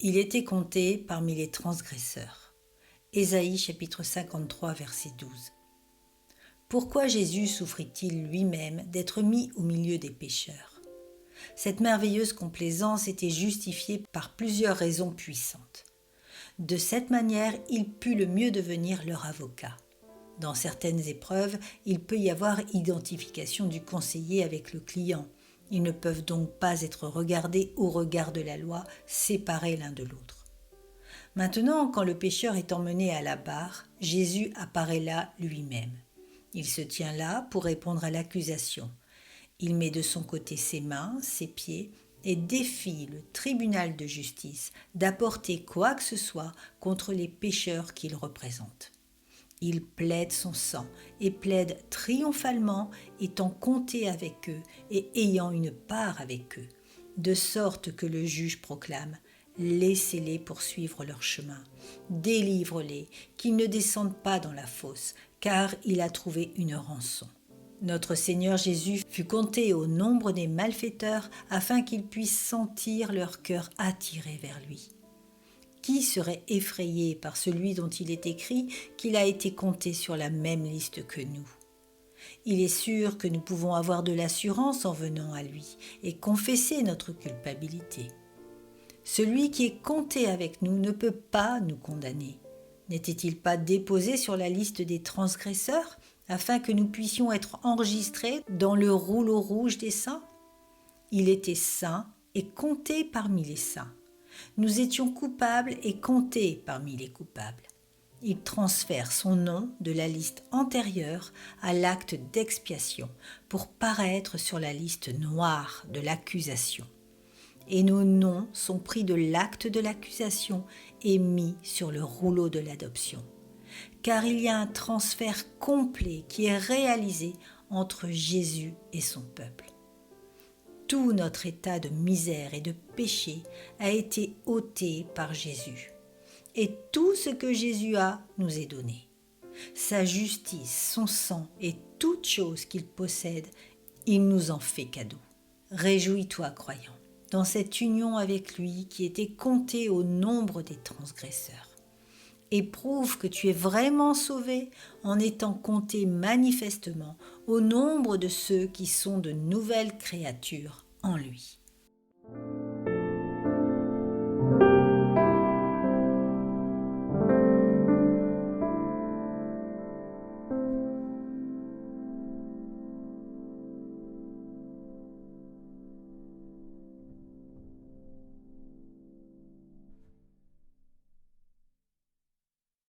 Il était compté parmi les transgresseurs. Ésaïe chapitre 53 verset 12. Pourquoi Jésus souffrit-il lui-même d'être mis au milieu des pécheurs? Cette merveilleuse complaisance était justifiée par plusieurs raisons puissantes. De cette manière, il put le mieux devenir leur avocat. Dans certaines épreuves, il peut y avoir identification du conseiller avec le client. Ils ne peuvent donc pas être regardés au regard de la loi, séparés l'un de l'autre. Maintenant, quand le pécheur est emmené à la barre, Jésus apparaît là lui-même. Il se tient là pour répondre à l'accusation. Il met de son côté ses mains, ses pieds et défie le tribunal de justice d'apporter quoi que ce soit contre les pécheurs qu'il représente. Il plaide son sang et plaide triomphalement, étant compté avec eux et ayant une part avec eux, de sorte que le juge proclame « Laissez-les poursuivre leur chemin, délivre-les, qu'ils ne descendent pas dans la fosse, car il a trouvé une rançon. » Notre Seigneur Jésus fut compté au nombre des malfaiteurs afin qu'ils puissent sentir leur cœur attiré vers lui. Qui serait effrayé par celui dont il est écrit qu'il a été compté sur la même liste que nous? Il est sûr que nous pouvons avoir de l'assurance en venant à lui et confesser notre culpabilité. Celui qui est compté avec nous ne peut pas nous condamner. N'était-il pas déposé sur la liste des transgresseurs afin que nous puissions être enregistrés dans le rouleau rouge des saints? Il était saint et compté parmi les saints. Nous étions coupables et comptés parmi les coupables. Il transfère son nom de la liste antérieure à l'acte d'expiation pour paraître sur la liste noire de l'accusation. Et nos noms sont pris de l'acte de l'accusation et mis sur le rouleau de l'adoption. Car il y a un transfert complet qui est réalisé entre Jésus et son peuple. Tout notre état de misère et de péché a été ôté par Jésus. Et tout ce que Jésus a nous est donné. Sa justice, son sang et toute chose qu'il possède, il nous en fait cadeau. Réjouis-toi, croyant, dans cette union avec lui qui était comptée au nombre des transgresseurs. Éprouve que tu es vraiment sauvé en étant compté manifestement au nombre de ceux qui sont de nouvelles créatures en lui.